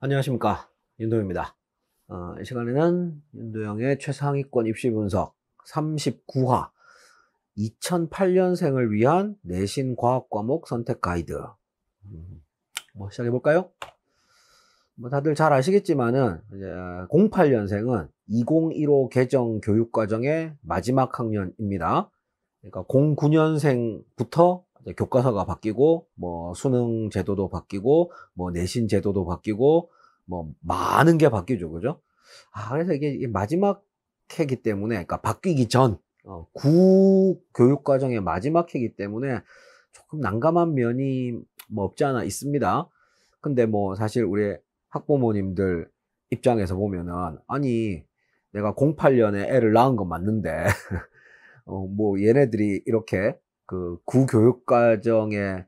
안녕하십니까, 윤도영입니다. 이 시간에는 윤도영의 최상위권 입시 분석 39화 2008년생을 위한 내신 과학 과목 선택 가이드 시작해 볼까요? 다들 잘 아시겠지만은 이제 08년생은 2015 개정 교육과정의 마지막 학년입니다. 그러니까 09년생부터 교과서가 바뀌고 수능 제도도 바뀌고 내신 제도도 바뀌고 많은 게 바뀌죠, 그죠? 그래서 이게 마지막 해기 때문에, 그러니까 바뀌기 전 구 교육과정의 마지막 해기 때문에 조금 난감한 면이 없지 않아 있습니다. 근데 사실 우리 학부모님들 입장에서 보면은, 아니 내가 08년에 애를 낳은 건 맞는데 얘네들이 이렇게 그 구교육과정의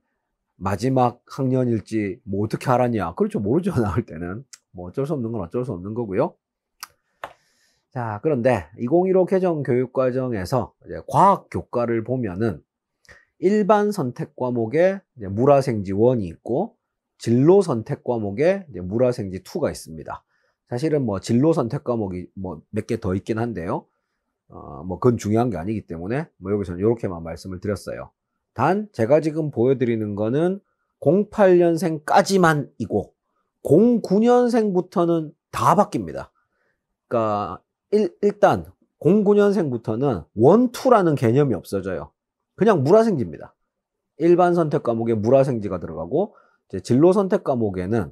마지막 학년일지 어떻게 알았냐? 그렇죠, 모르죠. 나올 때는 어쩔 수 없는 건 어쩔 수 없는 거고요. 자, 그런데 2015 개정 교육과정에서 이제 과학 교과를 보면은 일반 선택 과목에 물화생지 1이 있고 진로 선택 과목에 물화생지 2가 있습니다. 사실은 진로 선택 과목이 몇 개 더 있긴 한데요. 그건 중요한 게 아니기 때문에 여기서는 이렇게만 말씀을 드렸어요. 단 제가 지금 보여드리는 거는 08년생까지만이고 09년생부터는 다 바뀝니다. 그러니까 일단 09년생부터는 1, 2라는 개념이 없어져요. 그냥 물화생지입니다. 일반 선택 과목에 물화생지가 들어가고 이제 진로 선택 과목에는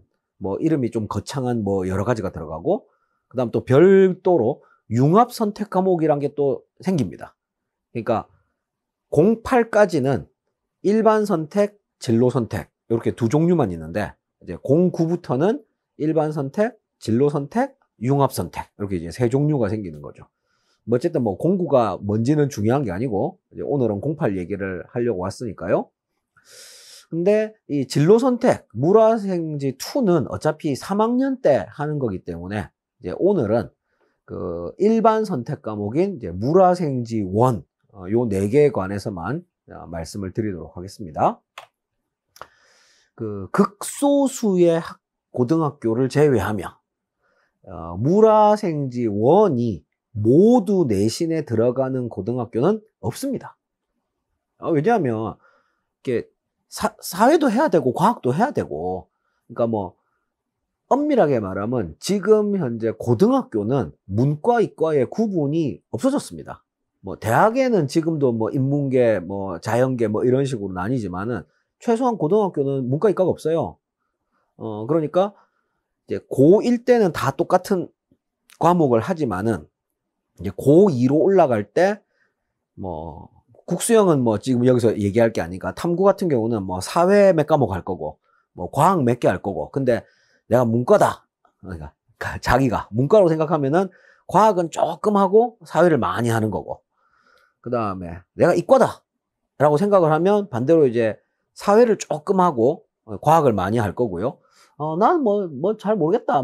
이름이 좀 거창한 여러 가지가 들어가고, 그 다음 또 별도로 융합 선택 과목이란 게 또 생깁니다. 그러니까 08까지는 일반 선택, 진로 선택 이렇게 두 종류만 있는데, 이제 09부터는 일반 선택, 진로 선택, 융합 선택 이렇게 이제 세 종류가 생기는 거죠. 어쨌든 09가 뭔지는 중요한 게 아니고 이제 오늘은 08 얘기를 하려고 왔으니까요. 근데 이 진로 선택 물화생지 2는 어차피 3학년 때 하는 거기 때문에 이제 오늘은 그 일반 선택 과목인 이제 물화생지 1, 요 4개에 관해서만 말씀을 드리도록 하겠습니다. 그 극소수의 고등학교를 제외하며 물화생지 1이 모두 내신에 들어가는 고등학교는 없습니다. 왜냐하면 이게 사회도 해야 되고 과학도 해야 되고, 그러니까 엄밀하게 말하면 지금 현재 고등학교는 문과 이과의 구분이 없어졌습니다. 대학에는 지금도 인문계 자연계 이런 식으로 나뉘지만은 최소한 고등학교는 문과 이과가 없어요. 그러니까 이제 고1 때는 다 똑같은 과목을 하지만은 이제 고2로 올라갈 때 국수형은 지금 여기서 얘기할 게 아니니까, 탐구 같은 경우는 사회 몇 과목 할 거고 과학 몇 개 할 거고, 근데 내가 문과다, 그러니까 자기가 문과로 생각하면은 과학은 조금 하고 사회를 많이 하는 거고, 그 다음에 내가 이과다 라고 생각을 하면 반대로 이제 사회를 조금 하고 과학을 많이 할 거고요. 난 잘 모르겠다,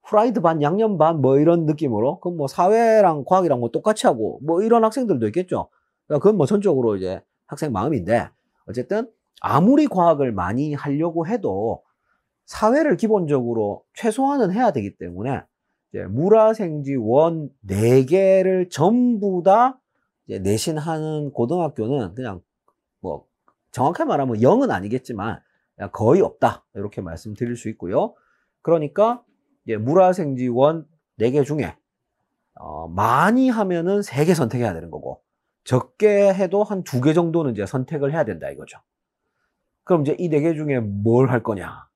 후라이드 반 양념 반 이런 느낌으로, 그럼 사회랑 과학이랑 똑같이 하고 이런 학생들도 있겠죠. 그러니까 그건 전적으로 이제 학생 마음인데, 어쨌든 아무리 과학을 많이 하려고 해도 사회를 기본적으로 최소한은 해야 되기 때문에 이제 물화생지 1 4개를 전부 다 이제 내신하는 고등학교는 그냥 정확하게 말하면 0은 아니겠지만 거의 없다, 이렇게 말씀드릴 수 있고요. 그러니까 이제 물화생지 1 4개 중에 많이 하면은 3개 선택해야 되는 거고, 적게 해도 한 2개 정도는 이제 선택을 해야 된다 이거죠. 그럼 이제 이 4개 중에 뭘 할 거냐,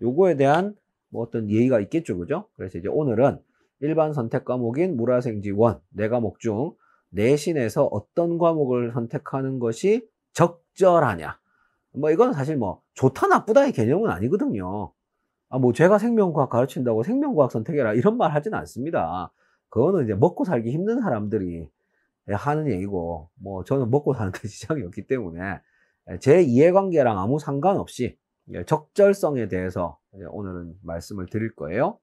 요거에 대한 어떤 예의가 있겠죠, 그죠? 그래서 이제 오늘은 일반 선택 과목인 물화생지 1 4과목 중 내신에서 어떤 과목을 선택하는 것이 적절하냐, 이거는 사실 좋다 나쁘다의 개념은 아니거든요. 제가 생명과학 가르친다고 생명과학 선택해라 이런 말 하진 않습니다. 그거는 이제 먹고 살기 힘든 사람들이 하는 얘기고, 저는 먹고 사는데 지장이 없기 때문에 제 이해관계랑 아무 상관없이 적절성에 대해서 오늘은 말씀을 드릴 거예요.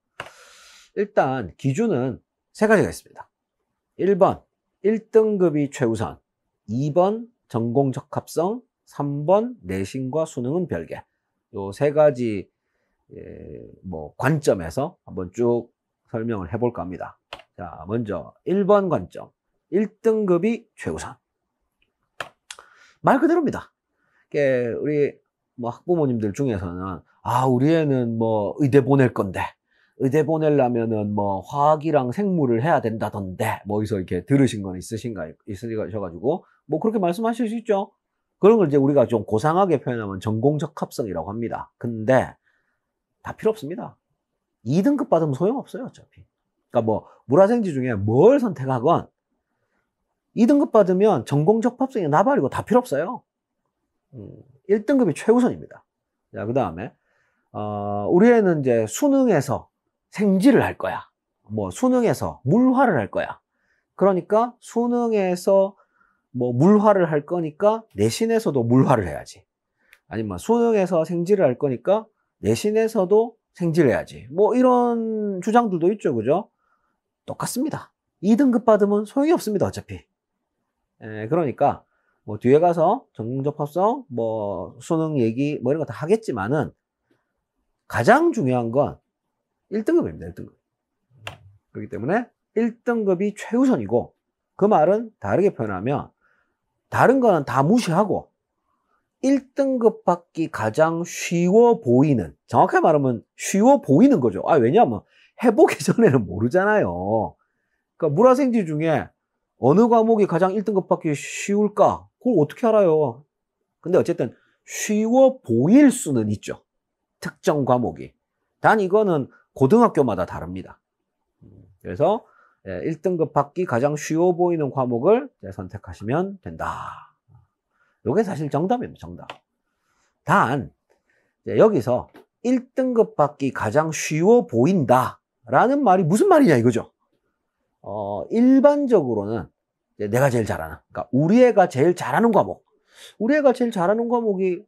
일단 기준은 3가지가 있습니다. 1번 1등급이 최우선, 2번 전공 적합성, 3번 내신과 수능은 별개. 요 3가지 뭐 관점에서 한번 쭉 설명을 해볼까 합니다. 자, 먼저 1번 관점. 1등급이 최우선. 말 그대로입니다. 우리 뭐 학부모님들 중에서는 우리 애는 뭐 의대 보낼 건데 의대 보내려면은 뭐 화학이랑 생물을 해야 된다던데 뭐 어디서 이렇게 들으신 건 있으셔가지고 뭐 그렇게 말씀하실 수 있죠. 그런 걸 이제 우리가 좀 고상하게 표현하면 전공 적합성이라고 합니다. 근데 다 필요 없습니다. 2등급 받으면 소용없어요, 어차피. 그러니까 뭐 물화생지 중에 뭘 선택하건 2등급 받으면 전공 적합성이 나발이고 다 필요 없어요. 1등급이 최우선입니다. 자, 그 다음에 우리 애는 이제 수능에서 생지를 할 거야. 뭐 수능에서 물화를 할 거야. 그러니까 수능에서 뭐 물화를 할 거니까 내신에서도 물화를 해야지. 아니면 수능에서 생지를 할 거니까 내신에서도 생지를 해야지. 뭐 이런 주장들도 있죠, 그죠? 똑같습니다. 2등급 받으면 소용이 없습니다, 어차피. 그러니까 뭐 뒤에 가서 전공적합성, 뭐 수능 얘기 뭐 이런 거 다 하겠지만은 가장 중요한 건 1등급입니다. 1등급. 그렇기 때문에 1등급이 최우선이고, 그 말은 다르게 표현하면 다른 거는 다 무시하고 1등급 받기 가장 쉬워 보이는, 정확하게 말하면 쉬워 보이는 거죠. 왜냐하면 해보기 전에는 모르잖아요. 그러니까 물화생지 중에 어느 과목이 가장 1등급 받기 쉬울까? 그걸 어떻게 알아요? 근데 어쨌든 쉬워 보일 수는 있죠. 특정 과목이. 단 이거는 고등학교마다 다릅니다. 그래서 1등급 받기 가장 쉬워 보이는 과목을 선택하시면 된다. 이게 사실 정답입니다. 정답. 단 여기서 1등급 받기 가장 쉬워 보인다라는 말이 무슨 말이냐 이거죠. 일반적으로는 내가 제일 잘하는, 그러니까 우리 애가 제일 잘하는 과목, 우리 애가 제일 잘하는 과목이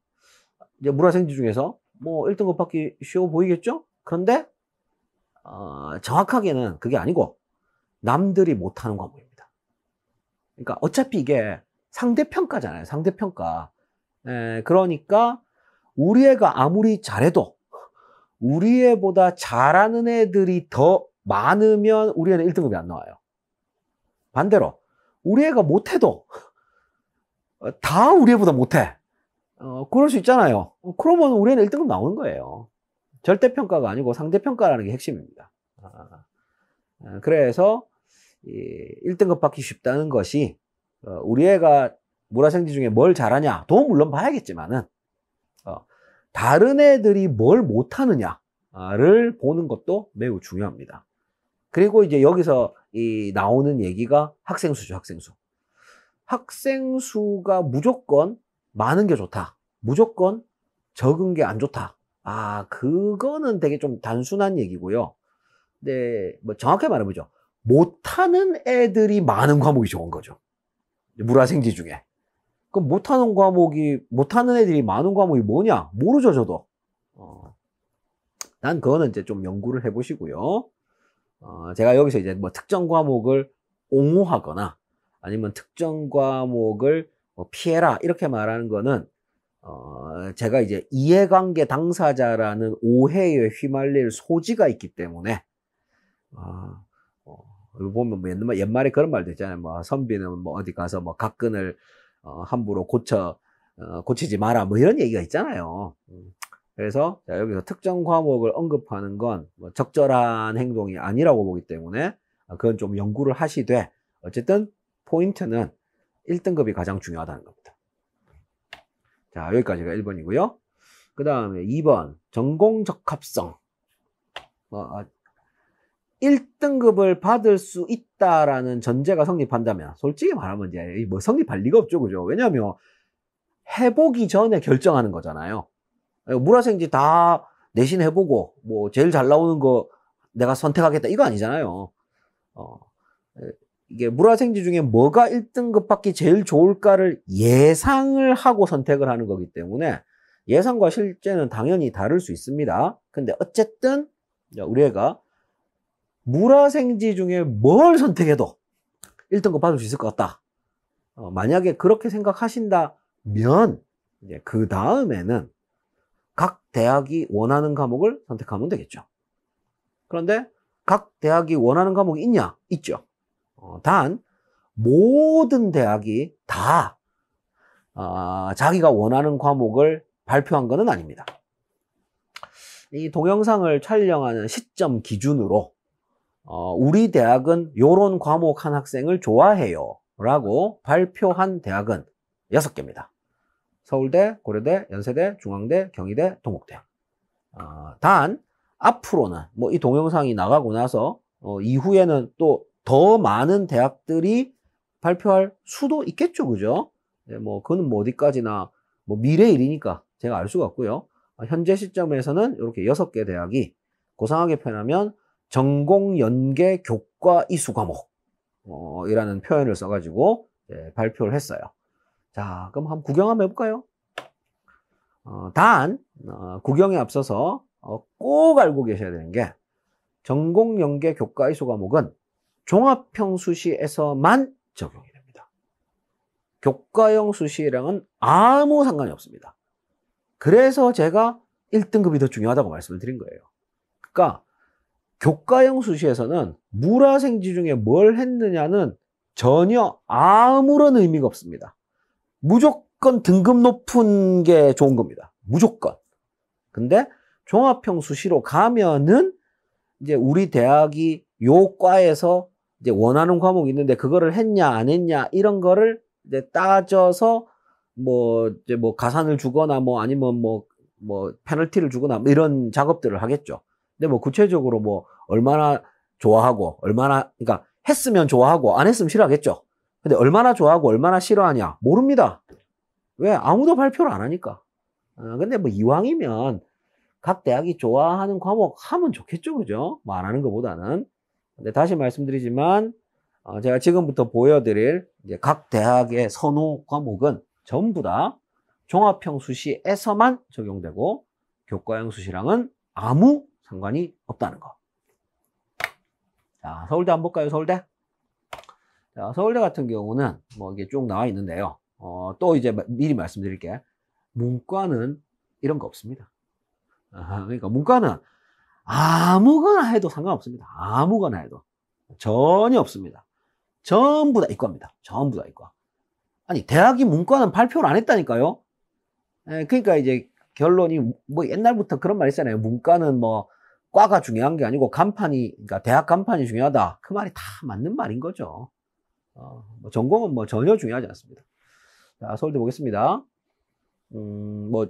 이제 물화생지 중에서 뭐 1등급 받기 쉬워 보이겠죠? 그런데 정확하게는 그게 아니고 남들이 못하는 과목입니다. 그러니까 어차피 이게 상대평가잖아요. 상대평가. 그러니까 우리 애가 아무리 잘해도 우리 애보다 잘하는 애들이 더 많으면 우리 애는 1등급이 안 나와요. 반대로 우리 애가 못해도 다 우리 애보다 못해. 그럴 수 있잖아요. 그러면 우리 애는 1등급 나오는 거예요. 절대평가가 아니고 상대평가라는 게 핵심입니다. 그래서 1등급 받기 쉽다는 것이 우리 애가 물화생지 중에 뭘 잘하냐, 도 물론 봐야겠지만은 다른 애들이 뭘 못하느냐를 보는 것도 매우 중요합니다. 그리고 이제 여기서 나오는 얘기가 학생수죠, 학생수. 학생수가 무조건 많은 게 좋다, 무조건 적은 게 안 좋다. 그거는 되게 좀 단순한 얘기고요. 근데 뭐 정확하게 말해보죠. 못하는 애들이 많은 과목이 좋은 거죠. 물화생지 중에. 그럼 못하는 애들이 많은 과목이 뭐냐? 모르죠, 저도. 난 그거는 이제 좀 연구를 해보시고요. 제가 여기서 이제 뭐 특정 과목을 옹호하거나 아니면 특정 과목을 뭐 피해라 이렇게 말하는 거는 제가 이제 이해관계 당사자라는 오해에 휘말릴 소지가 있기 때문에 보면 뭐 옛말에 그런 말도 있잖아요. 뭐 선비는 뭐 어디 가서 뭐 각근을 함부로 고치지 마라 뭐 이런 얘기가 있잖아요. 그래서 여기서 특정 과목을 언급하는 건 뭐 적절한 행동이 아니라고 보기 때문에 그건 좀 연구를 하시되, 어쨌든 포인트는 1등급이 가장 중요하다는 겁니다. 자, 여기까지가 1번이고요. 그 다음에 2번 전공적합성. 1등급을 받을 수 있다라는 전제가 성립한다면, 솔직히 말하면 이제 뭐 성립할 리가 없죠, 그죠? 왜냐하면 해보기 전에 결정하는 거잖아요. 물화생지 다 내신 해보고 뭐 제일 잘 나오는 거 내가 선택하겠다 이거 아니잖아요. 이게 물화생지 중에 뭐가 1등급 받기 제일 좋을까를 예상을 하고 선택을 하는 거기 때문에 예상과 실제는 당연히 다를 수 있습니다. 근데 어쨌든 우리 애가 물화생지 중에 뭘 선택해도 1등급 받을 수 있을 것 같다. 만약에 그렇게 생각하신다면 이제 그 다음에는 각 대학이 원하는 과목을 선택하면 되겠죠. 그런데 각 대학이 원하는 과목이 있냐? 있죠. 단 모든 대학이 다 자기가 원하는 과목을 발표한 것은 아닙니다. 이 동영상을 촬영하는 시점 기준으로 우리 대학은 요런 과목 한 학생을 좋아해요 라고 발표한 대학은 6개입니다. 서울대, 고려대, 연세대, 중앙대, 경희대, 동국대. 단 앞으로는 뭐 이 동영상이 나가고 나서 이후에는 또 더 많은 대학들이 발표할 수도 있겠죠, 그죠? 네, 뭐 그건 뭐 어디까지나 뭐 미래의 일이니까 제가 알 수가 없고요. 현재 시점에서는 이렇게 6개 대학이 고상하게 표현하면 전공 연계 교과 이수 과목 이라는 표현을 써가지고 발표를 했어요. 자, 그럼 한번 구경 한번 해볼까요? 단 구경에 앞서서 꼭 알고 계셔야 되는 게 전공 연계 교과 이수 과목은 종합평수시에서만 적용이 됩니다. 교과형 수시랑은 아무 상관이 없습니다. 그래서 제가 1등급이 더 중요하다고 말씀을 드린 거예요. 그러니까 교과형 수시에서는 물화생지 중에 뭘 했느냐는 전혀 아무런 의미가 없습니다. 무조건 등급 높은 게 좋은 겁니다. 무조건. 근데 종합형 수시로 가면은 이제 우리 대학이 요 과에서 이제 원하는 과목이 있는데 그거를 했냐 안 했냐 이런 거를 이제 따져서 이제 가산을 주거나 아니면 페널티를 주거나 이런 작업들을 하겠죠. 근데 구체적으로 얼마나 좋아하고 그러니까 했으면 좋아하고 안 했으면 싫어하겠죠. 근데 얼마나 좋아하고 얼마나 싫어하냐 모릅니다. 왜? 아무도 발표를 안 하니까. 근데 이왕이면 각 대학이 좋아하는 과목 하면 좋겠죠, 그죠? 안 하는 것보다는. 근데 다시 말씀드리지만 제가 지금부터 보여드릴 이제 각 대학의 선호 과목은 전부 다 종합형 수시에서만 적용되고 교과형 수시랑은 아무 상관이 없다는 거. 자, 서울대 한번 볼까요, 서울대? 자, 서울대 같은 경우는 이게 쭉 나와 있는데요. 또 이제 미리 말씀드릴게. 문과는 이런 거 없습니다. 그러니까 문과는 아무거나 해도 상관없습니다. 아무거나 해도. 전혀 없습니다. 전부 다 이과입니다. 전부 다 이과. 아니, 대학이 문과는 발표를 안 했다니까요. 그러니까 이제 결론이 옛날부터 그런 말 있잖아요. 문과는 과가 중요한 게 아니고 그러니까 대학 간판이 중요하다. 그 말이 다 맞는 말인 거죠. 전공은 전혀 중요하지 않습니다. 자, 서울대 보겠습니다.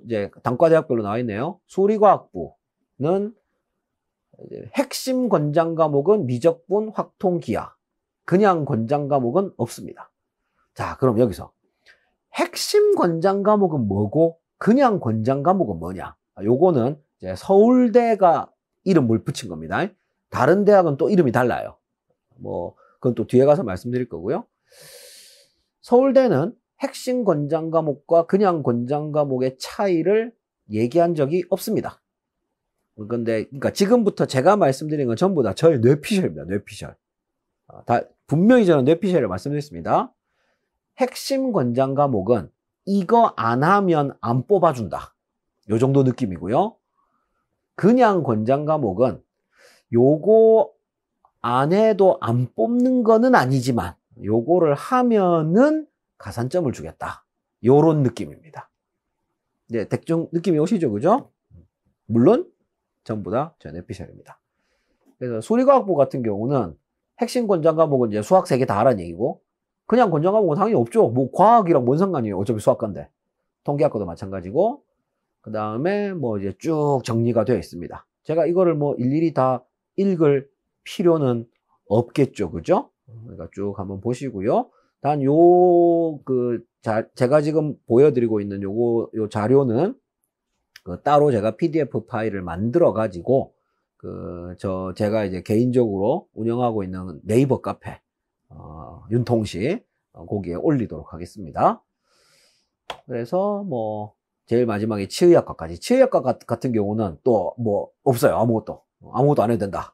이제 단과대학별로 나와 있네요. 수리과학부는 핵심 권장 과목은 미적분, 확통, 기하. 그냥 권장 과목은 없습니다. 자, 그럼 여기서 핵심 권장 과목은 뭐고 그냥 권장 과목은 뭐냐? 요거는 이제 서울대가 이름을 붙인 겁니다. 다른 대학은 또 이름이 달라요. 그건 또 뒤에 가서 말씀드릴 거고요. 서울대는 핵심 권장 과목과 그냥 권장 과목의 차이를 얘기한 적이 없습니다. 그러니까 지금부터 제가 말씀드린 건 전부 다 저의 뇌피셜입니다. 뇌피셜. 분명히 저는 뇌피셜을 말씀드렸습니다. 핵심 권장 과목은 이거 안 하면 안 뽑아준다. 요 정도 느낌이고요. 그냥 권장 과목은 요거 안 해도 안 뽑는 거는 아니지만 요거를 하면은 가산점을 주겠다. 요런 느낌입니다. 네, 대충 느낌이 오시죠, 그죠? 물론 전부 다 제 뇌피셜입니다. 그래서 수리과학부 같은 경우는 핵심 권장 과목은 이제 수학 3개 다 하라는 얘기고 그냥 권장 과목은 당연히 없죠. 과학이랑 뭔 상관이에요. 어차피 수학과인데. 통계학과도 마찬가지고 그 다음에 이제 쭉 정리가 되어 있습니다. 제가 이거를 일일이 다 읽을 필요는 없겠죠. 그죠? 그러니까 쭉 한번 보시고요. 단 제가 지금 보여드리고 있는 요 자료는 따로 제가 PDF 파일을 만들어 가지고 제가 이제 개인적으로 운영하고 있는 네이버 카페 윤통시 거기에 올리도록 하겠습니다. 그래서 제일 마지막에 치의학과까지. 치의학과 같은 경우는 또 없어요. 아무것도 안 해도 된다.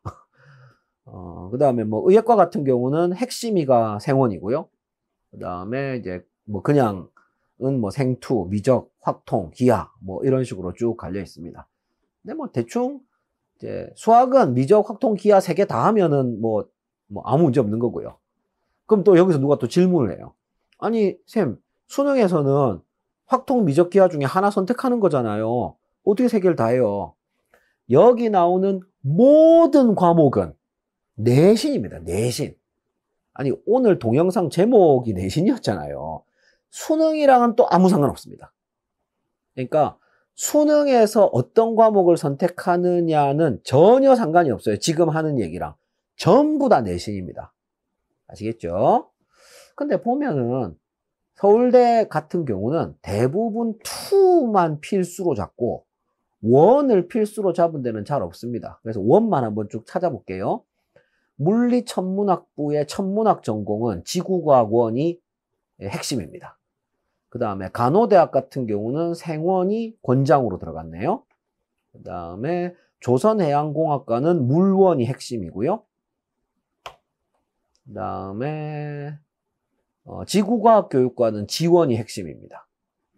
그 다음에 의학과 같은 경우는 핵심이가 생원이고요. 그 다음에 이제 그냥 뭐 생투, 미적, 확통, 기하 뭐 이런 식으로 쭉 갈려 있습니다. 근데 뭐 대충 이제 수학은 미적, 확통, 기하 세 개 다 하면은 뭐 아무 문제 없는 거고요. 그럼 또 여기서 누가 또 질문을 해요. 아니 쌤, 수능에서는 확통, 미적, 기하 중에 하나 선택하는 거잖아요. 어떻게 세 개를 다 해요? 여기 나오는 모든 과목은 내신입니다. 내신. 아니 오늘 동영상 제목이 내신이었잖아요. 수능이랑은 또 아무 상관없습니다. 그러니까 수능에서 어떤 과목을 선택하느냐는 전혀 상관이 없어요. 지금 하는 얘기랑. 전부 다 내신입니다. 아시겠죠? 근데 보면은 서울대 같은 경우는 대부분 2만 필수로 잡고 1을 필수로 잡은 데는 잘 없습니다. 그래서 1만 한번 쭉 찾아볼게요. 물리천문학부의 천문학 전공은 지구과학 1이 핵심입니다. 그 다음에 간호대학 같은 경우는 생원이 권장으로 들어갔네요. 그 다음에 조선해양공학과는 물원이 핵심이고요. 그 다음에 지구과학교육과는 지원이 핵심입니다.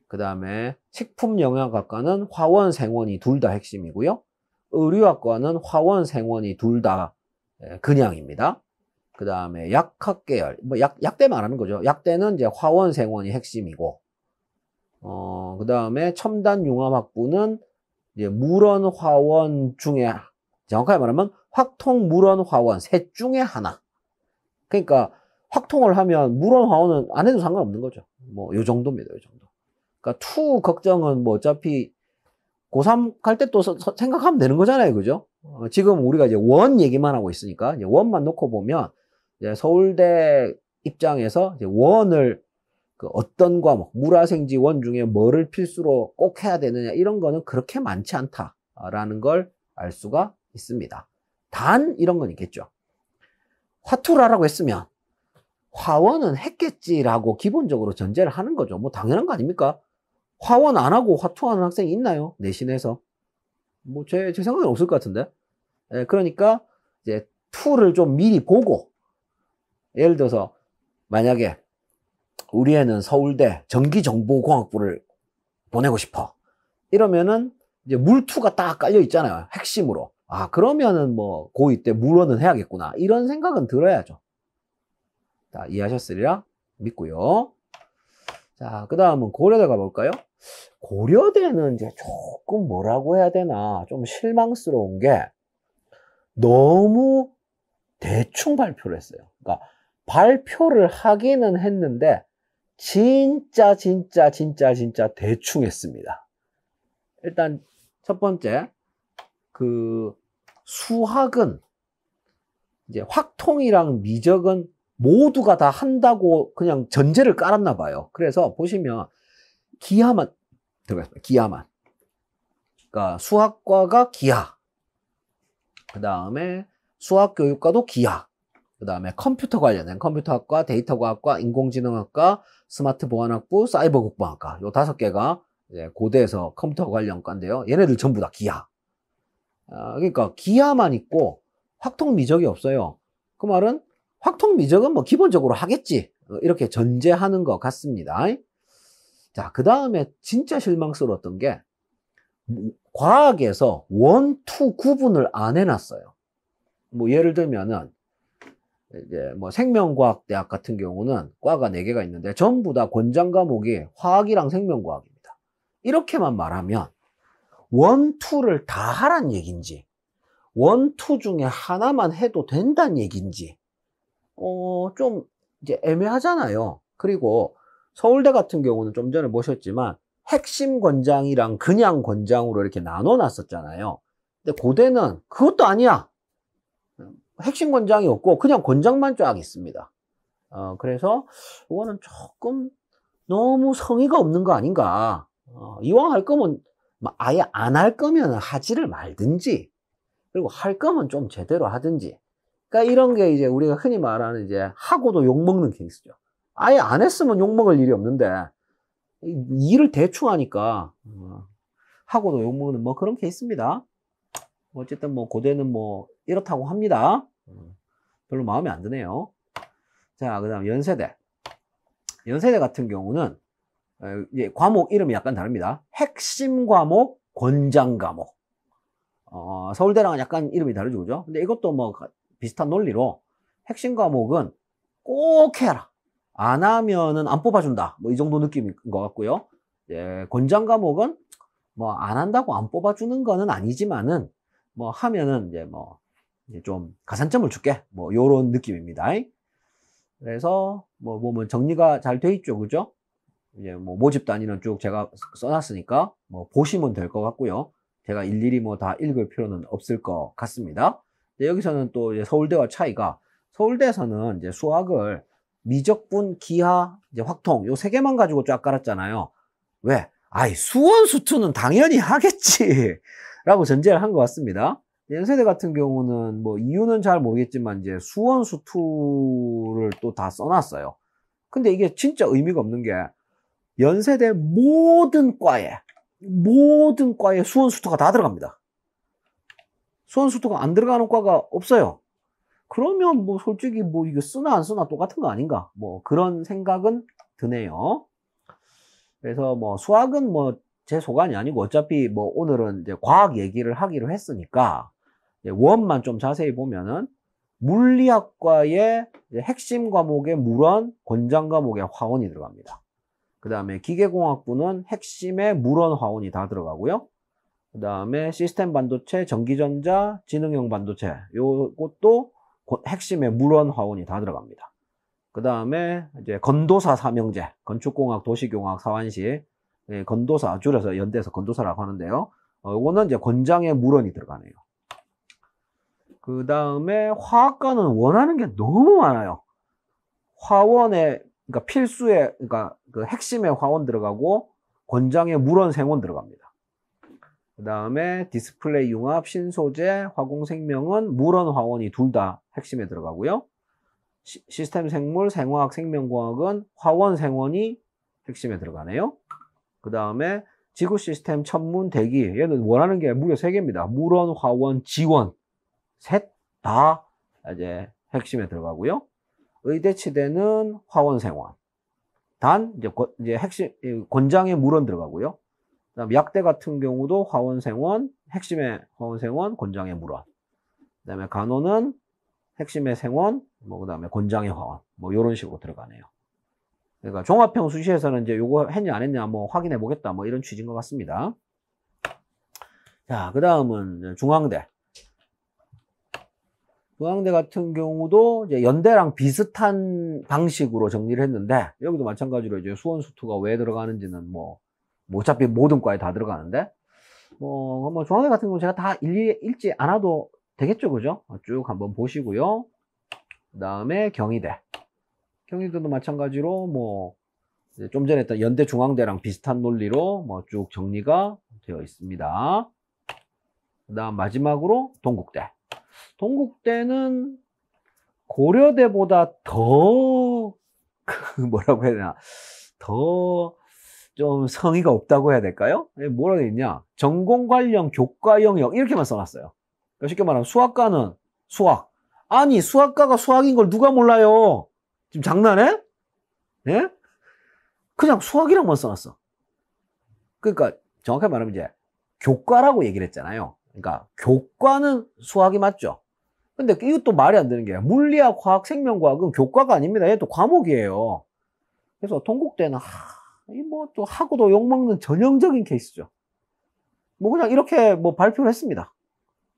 그 다음에 식품영양학과는 화원, 생원이 둘 다 핵심이고요. 의류학과는 화원, 생원이 둘 다 그냥입니다. 그 다음에 약학계열, 뭐 약대 말하는 거죠. 약대는 이제 화원, 생원이 핵심이고, 그 다음에 첨단융합학부는 이제 물원, 화원 중에, 정확하게 말하면 확통, 물원, 화원 셋 중에 하나. 그러니까 확통을 하면 물원, 화원은 안 해도 상관없는 거죠. 뭐 요 정도입니다. 요 정도. 그러니까 투 걱정은 뭐 어차피 고3 갈 때 또 생각하면 되는 거잖아요. 그죠? 지금 우리가 이제 원 얘기만 하고 있으니까 이제 원만 놓고 보면 이제 서울대 입장에서 이제 원을 그 어떤 과목, 물화생지 원 중에 뭐를 필수로 꼭 해야 되느냐 이런 거는 그렇게 많지 않다라는 걸 알 수가 있습니다. 단 이런 건 있겠죠. 화투를 하라고 했으면 화원은 했겠지라고 기본적으로 전제를 하는 거죠. 뭐 당연한 거 아닙니까? 화원 안 하고 화투하는 학생이 있나요? 내신에서. 뭐 제 생각에는 없을 것 같은데. 그러니까 이제 투를 좀 미리 보고, 예를 들어서 만약에 우리 애는 서울대 전기정보공학부를 보내고 싶어. 이러면은 이제 물투가 딱 깔려 있잖아요. 핵심으로. 아, 그러면은 뭐 고2 때 물원은 해야겠구나. 이런 생각은 들어야죠. 자, 이해하셨으리라 믿고요. 자, 그 다음은 고려대 가볼까요? 고려대는 이제 조금 뭐라고 해야 되나, 좀 실망스러운 게 너무 대충 발표를 했어요. 그러니까 발표를 하기는 했는데 진짜 대충 했습니다. 일단 첫 번째, 그 수학은 이제 확통이랑 미적은 모두가 다 한다고 그냥 전제를 깔았나 봐요. 그래서 보시면 기하만 들어갔습니다. 기하만. 그러니까 수학과가 기하. 그 다음에 수학교육과도 기하. 그 다음에 컴퓨터 관련된 컴퓨터학과, 데이터과학과, 인공지능학과, 스마트보안학부, 사이버국방학과 요 5개가 이제 고대에서 컴퓨터 관련 과인데요. 얘네들 전부 다 기하. 그러니까 기하만 있고 확통 미적이 없어요. 그 말은 확통 미적은 뭐 기본적으로 하겠지. 이렇게 전제하는 것 같습니다. 자, 그 다음에 진짜 실망스러웠던 게 과학에서 원, 투 구분을 안 해놨어요. 뭐 예를 들면은 이제 뭐 생명과학대학 같은 경우는 과가 4개가 있는데 전부 다 권장 과목이 화학이랑 생명과학입니다. 이렇게만 말하면 원, 투를 다 하란 얘기인지 원, 투 중에 하나만 해도 된다는 얘기인지 좀 이제 애매하잖아요. 그리고 서울대 같은 경우는 좀 전에 보셨지만 핵심 권장이랑 그냥 권장으로 이렇게 나눠 놨었잖아요. 근데 고대는 그것도 아니야. 핵심 권장이 없고 그냥 권장만 쫙 있습니다. 그래서 이거는 조금 너무 성의가 없는 거 아닌가. 이왕 할 거면 아예 안 할 거면 하지를 말든지, 그리고 할 거면 좀 제대로 하든지. 그러니까 이런 게 이제 우리가 흔히 말하는 이제 하고도 욕먹는 케이스죠. 아예 안 했으면 욕먹을 일이 없는데 일을 대충 하니까 하고도 욕먹는 뭐 그런 케이스입니다. 어쨌든 뭐 고대는 뭐 이렇다고 합니다. 별로 마음에 안 드네요. 자, 그 다음 연세대. 연세대 같은 경우는 이제 과목 이름이 약간 다릅니다. 핵심 과목, 권장 과목. 서울대랑은 약간 이름이 다르죠, 그죠? 근데 이것도 뭐 비슷한 논리로 핵심 과목은 꼭 해라. 안 하면은 안 뽑아준다. 뭐 이 정도 느낌인 것 같고요. 권장 과목은 뭐 안 한다고 안 뽑아주는 거는 아니지만은 뭐 하면은 이제 뭐 이제 좀 가산점을 줄게. 뭐 요런 느낌입니다. 그래서 뭐 보면 정리가 잘 돼 있죠, 그죠? 이제 뭐 모집 단위는 쭉 제가 써놨으니까 뭐 보시면 될 것 같고요. 제가 일일이 뭐 다 읽을 필요는 없을 것 같습니다. 여기서는 또 이제 서울대와 차이가, 서울대에서는 이제 수학을 미적분, 기하, 이제 확통 요 세 개만 가지고 쫙 깔았잖아요. 왜? 아이 수원 수투는 당연히 하겠지 라고 전제를 한 것 같습니다. 연세대 같은 경우는 뭐 이유는 잘 모르겠지만 이제 수원 수투를 또 다 써놨어요. 근데 이게 진짜 의미가 없는 게 연세대 모든 과에 수원 수투가 다 들어갑니다. 수원 수투가 안 들어가는 과가 없어요. 그러면 뭐 솔직히 뭐 이거 쓰나 안 쓰나 똑같은 거 아닌가? 뭐 그런 생각은 드네요. 그래서 뭐 수학은 뭐 제 소관이 아니고 어차피 뭐 오늘은 이제 과학 얘기를 하기로 했으니까 원만 좀 자세히 보면은 물리학과의 핵심 과목의 물원, 권장 과목의 화원이 들어갑니다. 그 다음에 기계공학부는 핵심의 물원, 화원이 다 들어가고요. 그 다음에 시스템 반도체, 전기전자, 지능형 반도체 요것도 핵심의 물원, 화원이 다 들어갑니다. 그 다음에 이제 건도사 삼형제, 건축공학, 도시공학, 사환시, 건도사 줄여서 연대에서 건도사라고 하는데요. 요거는 이제 권장의 물원이 들어가네요. 그 다음에 화학과는 원하는 게 너무 많아요. 화원에 그러니까 필수의 그러니까 그 핵심의 화원 들어가고 권장의 물원, 생원 들어갑니다. 그 다음에 디스플레이 융합, 신소재, 화공생명은 물원, 화원이 둘 다 핵심에 들어가고요. 시스템 생물, 생화학, 생명공학은 화원, 생원이 핵심에 들어가네요. 그 다음에 지구 시스템, 천문, 대기 얘는 원하는 게 무려 3개입니다. 물원, 화원, 지원 셋 다 이제 핵심에 들어가고요. 의대 치대는 화원, 생원 단 이제 핵심 권장의 물원 들어가고요. 그다음 약대 같은 경우도 화원, 생원 핵심의 화원, 생원 권장의 물원. 그다음에 간호는 핵심의 생원 뭐 그다음에 권장의 화원 뭐 이런 식으로 들어가네요. 그러니까 종합형 수시에서는 이제 요거 했냐 안 했냐 뭐 확인해 보겠다 뭐 이런 취지인 것 같습니다. 자, 그 다음은 중앙대. 중앙대 같은 경우도 이제 연대랑 비슷한 방식으로 정리를 했는데 여기도 마찬가지로 이제 수원 수투가 왜 들어가는지는 뭐 어차피 모든 과에 다 들어가는데 뭐 중앙대 같은 경우 제가 다 일일이 읽지 않아도 되겠죠, 그죠? 쭉 한번 보시고요. 그 다음에 경희대. 경희대도 마찬가지로 뭐 좀 전에 했던 연대 중앙대랑 비슷한 논리로 뭐 쭉 정리가 되어 있습니다. 그 다음 마지막으로 동국대. 동국대는 고려대보다 더 뭐라고 해야 되나 더 좀 성의가 없다고 해야 될까요? 뭐라고 했냐 전공 관련 교과 영역 이렇게만 써놨어요. 그러니까 쉽게 말하면 수학과는 수학 아니 수학과가 수학인 걸 누가 몰라요. 지금 장난해? 예? 그냥 수학이랑만 써놨어. 그러니까 정확하게 말하면 이제 교과라고 얘기를 했잖아요. 그러니까 교과는 수학이 맞죠. 근데 이것도 말이 안 되는 게 물리학, 화학, 생명과학은 교과가 아닙니다. 얘도 과목이에요. 그래서 동국대는 뭐 또 하고도 욕먹는 전형적인 케이스죠. 뭐 그냥 이렇게 뭐 발표를 했습니다.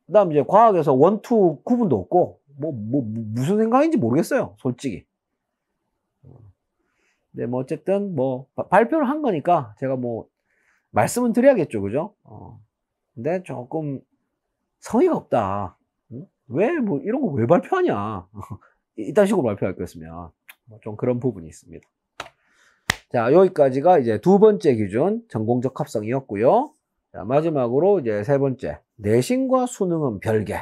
그 다음 이제 과학에서 원투 구분도 없고 무슨 생각인지 모르겠어요, 솔직히. 네, 뭐 어쨌든 뭐 발표를 한 거니까 제가 뭐 말씀은 드려야겠죠, 그죠? 근데 조금 성의가 없다. 왜 뭐 이런 거 왜 발표하냐? 이딴 식으로 발표할 거였으면 좀 그런 부분이 있습니다. 자, 여기까지가 이제 두 번째 기준 전공적 합성이었고요. 자, 마지막으로 이제 세 번째 내신과 수능은 별개.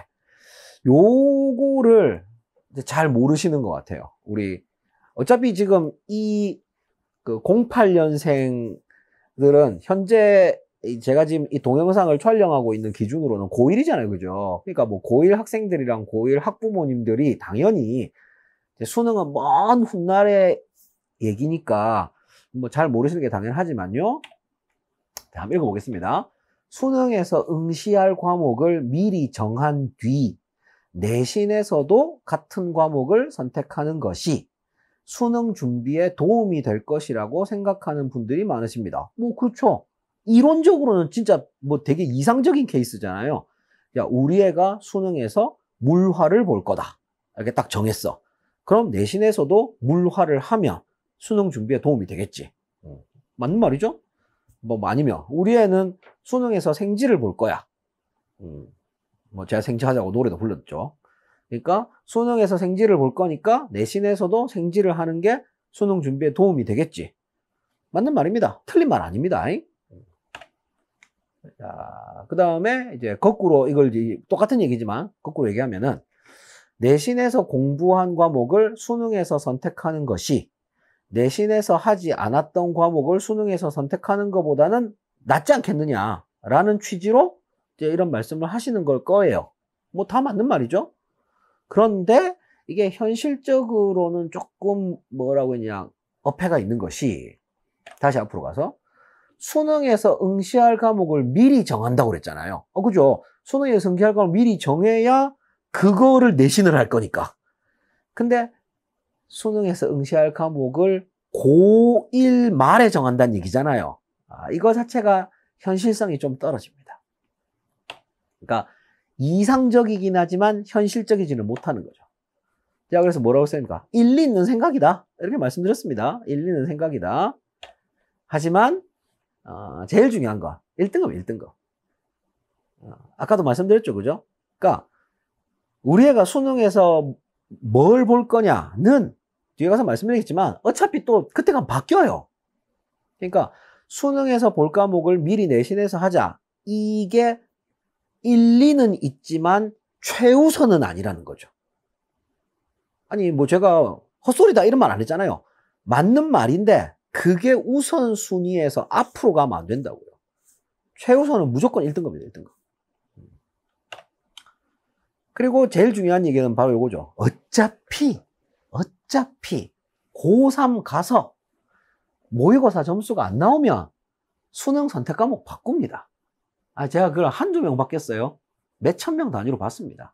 요거를 잘 모르시는 것 같아요. 우리 어차피 지금 이 08년생들은 현재 제가 지금 이 동영상을 촬영하고 있는 기준으로는 고1이잖아요, 그죠? 그러니까 뭐 고1 학생들이랑 고1 학부모님들이 당연히 수능은 먼 훗날의 얘기니까 뭐 잘 모르시는 게 당연하지만요. 자, 한번 읽어보겠습니다. 수능에서 응시할 과목을 미리 정한 뒤 내신에서도 같은 과목을 선택하는 것이 수능 준비에 도움이 될 것이라고 생각하는 분들이 많으십니다. 뭐 그렇죠. 이론적으로는 진짜 뭐 되게 이상적인 케이스잖아요. 야, 우리 애가 수능에서 물화를 볼 거다. 이렇게 딱 정했어. 그럼 내신에서도 물화를 하면 수능 준비에 도움이 되겠지. 맞는 말이죠? 뭐 아니면 우리 애는 수능에서 생지를 볼 거야. 뭐 제가 생지하자고 노래도 불렀죠. 그러니까 수능에서 생지를 볼 거니까 내신에서도 생지를 하는 게 수능 준비에 도움이 되겠지. 맞는 말입니다. 틀린 말 아닙니다. 자, 그 다음에 이제 거꾸로 이걸 똑같은 얘기지만 거꾸로 얘기하면은 내신에서 공부한 과목을 수능에서 선택하는 것이 내신에서 하지 않았던 과목을 수능에서 선택하는 것보다는 낫지 않겠느냐라는 취지로 이제 이런 말씀을 하시는 걸 거예요. 뭐 다 맞는 말이죠. 그런데 이게 현실적으로는 조금 뭐라고 했냐, 어폐가 있는 것이, 다시 앞으로 가서 수능에서 응시할 과목을 미리 정한다고 그랬잖아요. 그죠? 수능에서 응시할 과목을 미리 정해야 그거를 내신을 할 거니까. 근데 수능에서 응시할 과목을 고1 말에 정한다는 얘기잖아요. 이거 자체가 현실성이 좀 떨어집니다. 그러니까 이상적이긴 하지만 현실적이지는 못하는 거죠. 제가 그래서 뭐라고 했습니까? 일리 있는 생각이다. 이렇게 말씀드렸습니다. 일리 있는 생각이다. 하지만 제일 중요한 거 1등급 1등급. 아까도 말씀드렸죠. 그죠? 그러니까 우리 애가 수능에서 뭘 볼 거냐는 뒤에 가서 말씀드리겠지만 어차피 또 그때 가면 바뀌어요. 그러니까 수능에서 볼 과목을 미리 내신에서 하자. 이게 일리는 있지만 최우선은 아니라는 거죠. 아니 뭐 제가 헛소리다 이런 말 안 했잖아요. 맞는 말인데 그게 우선순위에서 앞으로 가면 안 된다고요. 최우선은 무조건 1등급이에요. 1등급. 그리고 제일 중요한 얘기는 바로 이거죠. 어차피 고3 가서 모의고사 점수가 안 나오면 수능 선택 과목 바꿉니다. 제가 그걸 한두 명 바뀌었어요. 몇천 명 단위로 봤습니다.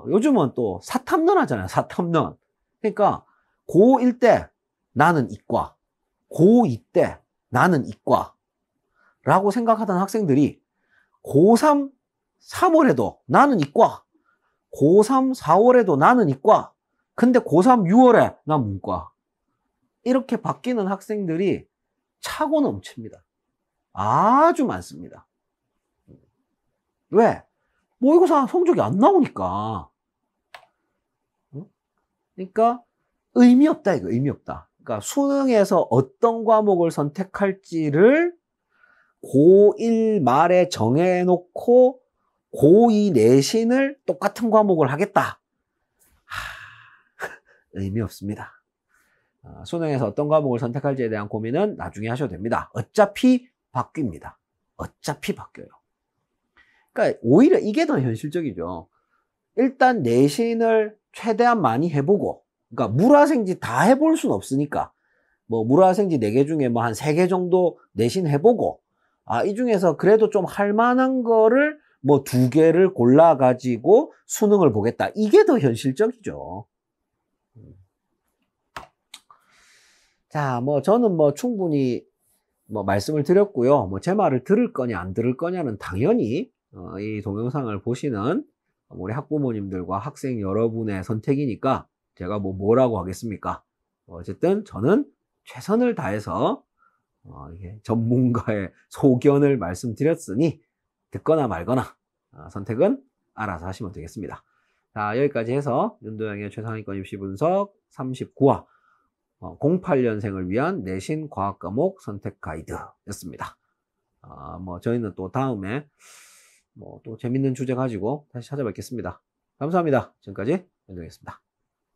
요즘은 또 사탐론 하잖아요. 사탐론. 그러니까 고1 때 나는 이과, 고2 때 나는 이과 라고 생각하던 학생들이 고3 3월에도 나는 이과, 고3 4월에도 나는 이과, 근데 고3 6월에 난 문과. 이렇게 바뀌는 학생들이 차고 넘칩니다. 아주 많습니다. 왜? 모의고사 성적이 안 나오니까. 그러니까 의미 없다 이거. 의미 없다. 그러니까 수능에서 어떤 과목을 선택할지를 고1 말에 정해놓고 고2 내신을 똑같은 과목을 하겠다. 의미 없습니다. 수능에서 어떤 과목을 선택할지에 대한 고민은 나중에 하셔도 됩니다. 어차피 바뀝니다. 어차피 바뀌어요. 그러니까 오히려 이게 더 현실적이죠. 일단 내신을 최대한 많이 해보고, 그러니까 물화생지 다 해볼 수는 없으니까 뭐 물화생지 4개 중에 뭐 한 3개 정도 내신 해보고, 이 중에서 그래도 좀 할 만한 거를 뭐 2개를 골라가지고 수능을 보겠다. 이게 더 현실적이죠. 자, 뭐 저는 뭐 충분히 뭐 말씀을 드렸고요. 뭐 제 말을 들을 거냐 안 들을 거냐는 당연히 이 동영상을 보시는 우리 학부모님들과 학생 여러분의 선택이니까 제가 뭐 뭐라고 하겠습니까? 어쨌든 저는 최선을 다해서 이게 전문가의 소견을 말씀드렸으니 듣거나 말거나 선택은 알아서 하시면 되겠습니다. 자, 여기까지 해서 윤도영의 최상위권 입시 분석 39화 08년생을 위한 내신 과학 과목 선택 가이드였습니다. 뭐 저희는 또 다음에 뭐 또 재밌는 주제 가지고 다시 찾아뵙겠습니다. 감사합니다. 지금까지 윤도영이었습니다.